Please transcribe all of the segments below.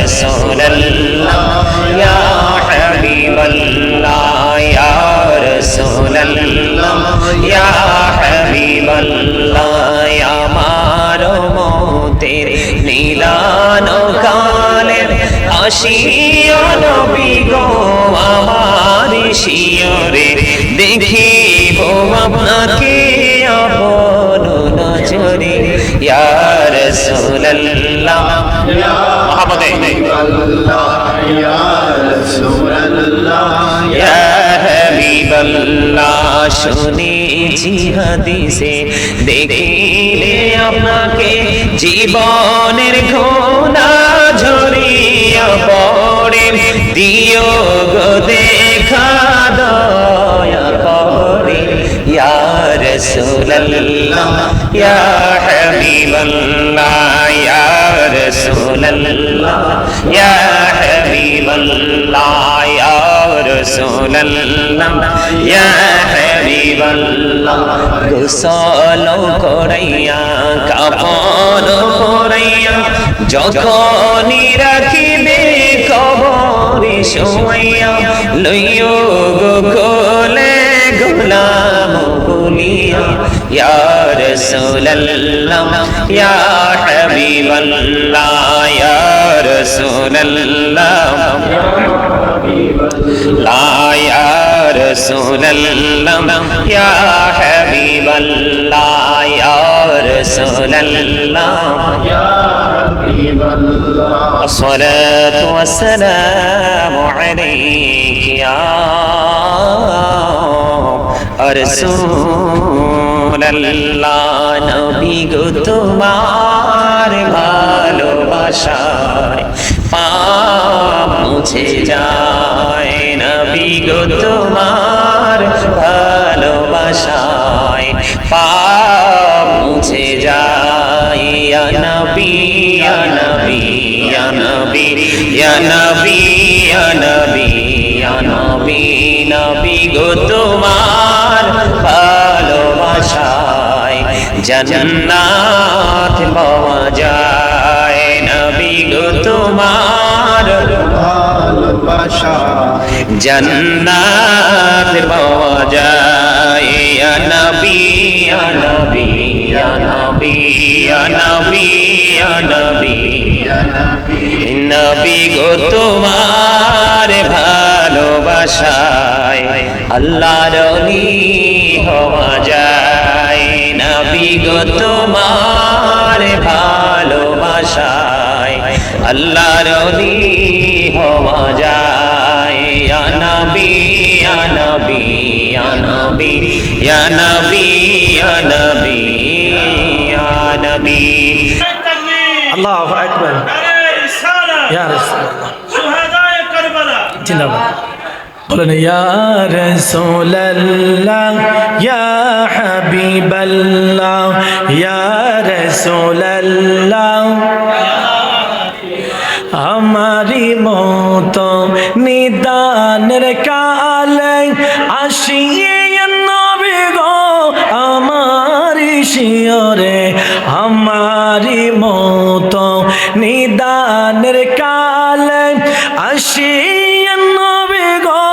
রাসূলুল্লাহ ইয়া হাবিবাল্লাহ ইয়া রাসূলুল্লাহ ইয়া হাবিবাল্লাহ আমার মতের নিদান কালে আসিও নবী গো আমার শিয়রে দেখিব আপনাকে আপন নজরে ইয়া রাসূলুল্লাহ মুহাম্মদে ইয়া রাসূলুল্লাহ ইয়া হাবিবাল্লাহ শুনেছি হাদিসে দেখিলে আপনাকে জীবনের ঘোনা ঝরিয়া পড়ে দিও গো দেখা দয়া করে ইয়া রাসূলুল্লাহ ইয়া হাবিবাল্লাহ ইয়া রাসূলুল্লাহ ইয়া হাবিবাল্লাহ ইয়া রাসূলুল্লাহ ইয়া হাবিবাল্লাহ গোসল করাইয়া কাফন পরাইয়া যখনই রাখিবে কবরে শোয়াইয়া লইও গো কোলে গোলাম বলিয়া ইয়া রাসূলুল্লাহ ইয়া হাবিবাল্লাহ ইয়া রাসূলুল্লাহ লা ইয়া রাসূলুল্লাহ ইয়া হাবিবাল্লাহ ইয়া রাসূলুল্লাহ ইয়া হাবিবাল্লাহ আসসালাতু ওয়াসসালামু আলাইকা ইয়া রাসূলুল্লাহ নবী গো তোমার ভালোবাসায় পাপ মুছে যায় নবী গো তোমার ভালোবাসায় পাপ মুছে যায় ইয়া নবী ইয়া নবী ইয়া নবী ইয়া নবী ইয়া নবী ইয়া নবী নবী গো তোমার ভালোবাসায় জান্নাত পাওয়া যায় নবী গো তোমার ভালোবাসায় জান্নাত পাওয়া যায় ইয়া নবী ইয়া নবী ইয়া নবী ইয়া নবী ইয়া নবী ইয়া নবী নবী গো তোমার ভালোবাসায় আল্লাহর ওলি হওয়া যায় নবী গো তোমার ভালোবাসায় আল্লাহর ওলি হওয়া যায় ইয়া নবী ইয়া নবী ইয়া নবী ইয়া নবী ইয়া নবী ইয়া নবী আল্লাহু আকবার ইয়া রাসূলুল্লাহ শুহাদায়ে কারবালা জিন্দাবাদ বলেন ইয়া রাসূলুল্লাহ ইয়া হাবিবাল্লাহ ইয়া রাসূলুল্লাহ আমারি মতো নিদানের কালে আসিয়ে নবী গো আমারি শিয়রে আমারি মতো নিদানের কালে আসিয়ে নবী গো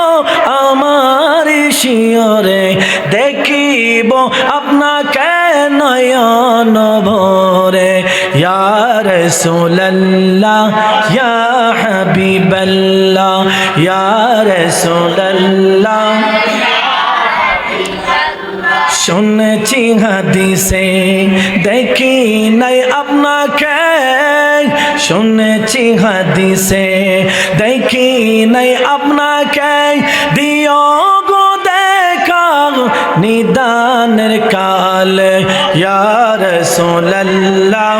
আমারি শিয়রে দেখিব আপনাকে নয়ন ভরে ইয়া রাসূলুল্লাহ ইয়া হাবিবাল্লাহ ইয়া রাসূলুল্লাহ শুনেছি হাদিসে দেখি নাই আপনাকে শুনেছি হাদিসে দেখি নাই আপনাকে দিও গো দেখা নিদানের কালে ইয়া রাসূলুল্লাহ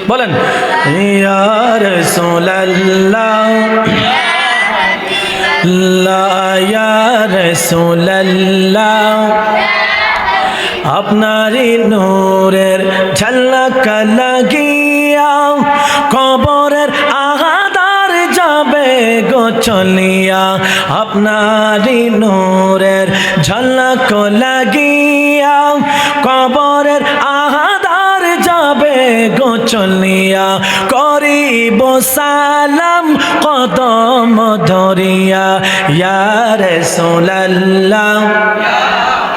বলেন ইয়া রাসূলুল্লাহ লা ইয়া রাসূলুল্লাহ আপনারি নূরের ঝলক লাগিয়া কবরের আহাদার যাবে গো চলিয়া আপনারি নূরের ঝলক লাগিয়া কবরের আহাদার যাবে গো চলিয়া করিব সালাম কদম ধরিয়া ইয়া রাসূলুল্লাহ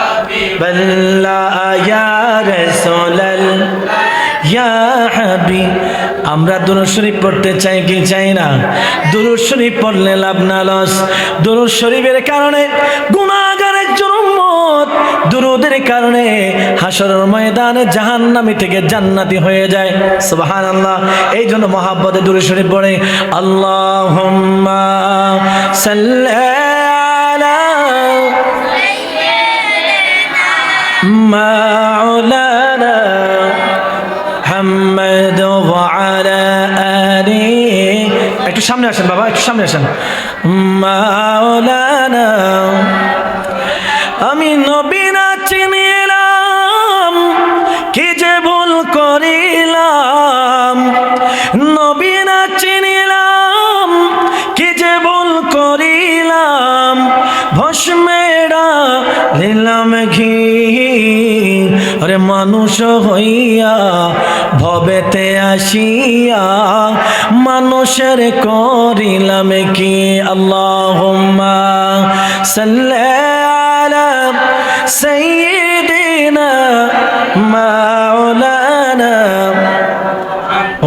হাবিবাল্লাহ ইয়া রাসূলুল্লাহ ইয়া হাবিব। আমরা দুরূদ শরীফ পড়তে চাই কি চাই না? দুরূদ শরীফ পড়লে লাভ না লস। দুরূদ শরীফের কারণে গুনাহগার একজন উম্মত দুরূদের কারণে হাসরের ময়দানে জাহান্নামী থেকে জান্নাতি হয়ে যায়। সুবহানাল্লাহ। এই জন্য মহাব্বতে দুরূদ শরীফ পড়ে। আল্লাহুম্মা সাল্লি আলা মাওলানা মুহাম্মদ ওয়া আলা আলিহি। একটু সামনে আসেন বাবা, একটু সামনে আসেন। মাওলানা আমি নবী না চিনিলাম কি যে ভুল করিলাম, নবী না চিনিলাম কি যে ভুল করিলাম, ভস্মেরা দিলাম ঘি আরে মানুষ হইয়া ভবেতে আসিয়া মানুষের করিলাম কি। আল্লাহুম্মা সাল্লি আলা সাইয়্যিদিনা মাওলানা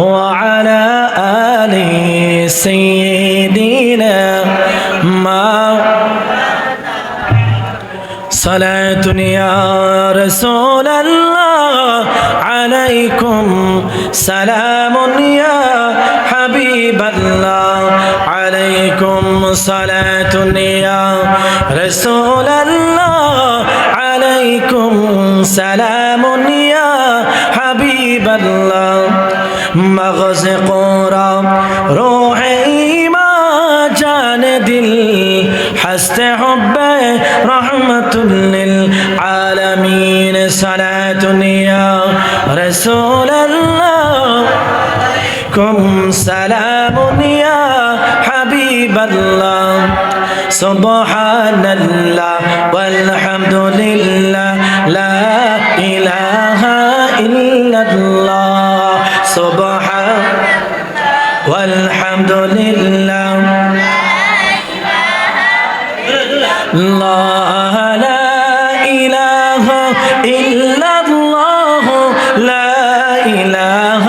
ওয়া আলা আলি সাইয়্যিদিনা صلاة يا رسول الله عليكم سلام يا حبيب الله عليكم صلاة يا رسول الله عليكم سلام يا حبيب الله مغز قرام روحي ما جان دل حست حب رحمة للعالمين صلاة يا رسول الله كم سلام يا حبيب الله سبحان الله والحمد لله لا إله إلا الله سبحان والحمد لله الله لا إله إلا الله لا إله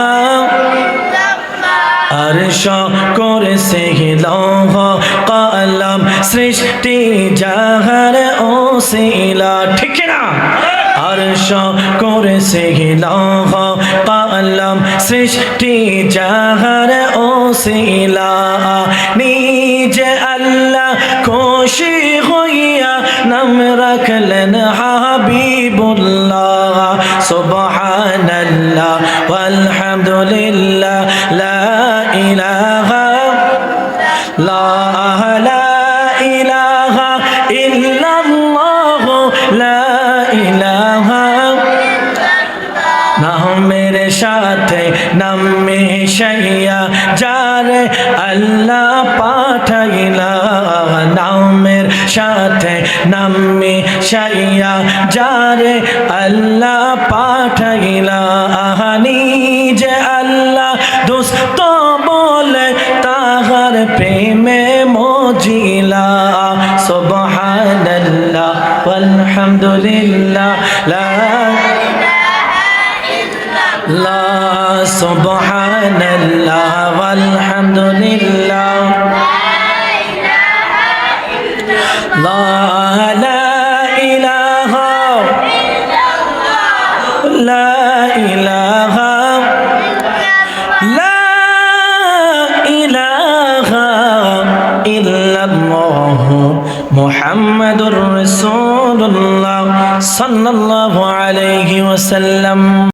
अर्श कुर्सी लौह कलम सृष्टि जहर ओसिला। ठीक है ना? अर्श कुर्सी लौह कलम सृष्टि जहर ओसिला निजे अल्लाह खुशी হইয়া নাম রাখলেন হাবিবুল্লাহ। সুবহানাল্লাহ ওয়ালহামদুলিল্লাহ লা ইলাহা লা ইলাহা ইল্লাল্লাহ লা ইলাহা। নামের সাথে নাম মিশাইয়া যারে আল্লাহ পাঠাইলা, নামের সাথে নাম মিশাইয়া যারে আল্লাহ পাঠাইলা, নিজে আল্লাহ দোস্ত বলে তাহার প্রেমে মজিলা। সুবহানাল্লাহ ওয়ালহামদুলিল্লাহ লা লা সুবহানাল্লাহ ওয়ালহামদুলিল্লাহ লা ইলাহা লা ইলাহা লা ইলাহা ইল্লাল্লাহ মুহাম্মাদুর রাসূলুল্লাহ সাল্লাল্লাহু আলাইহি ওয়াসাল্লাম।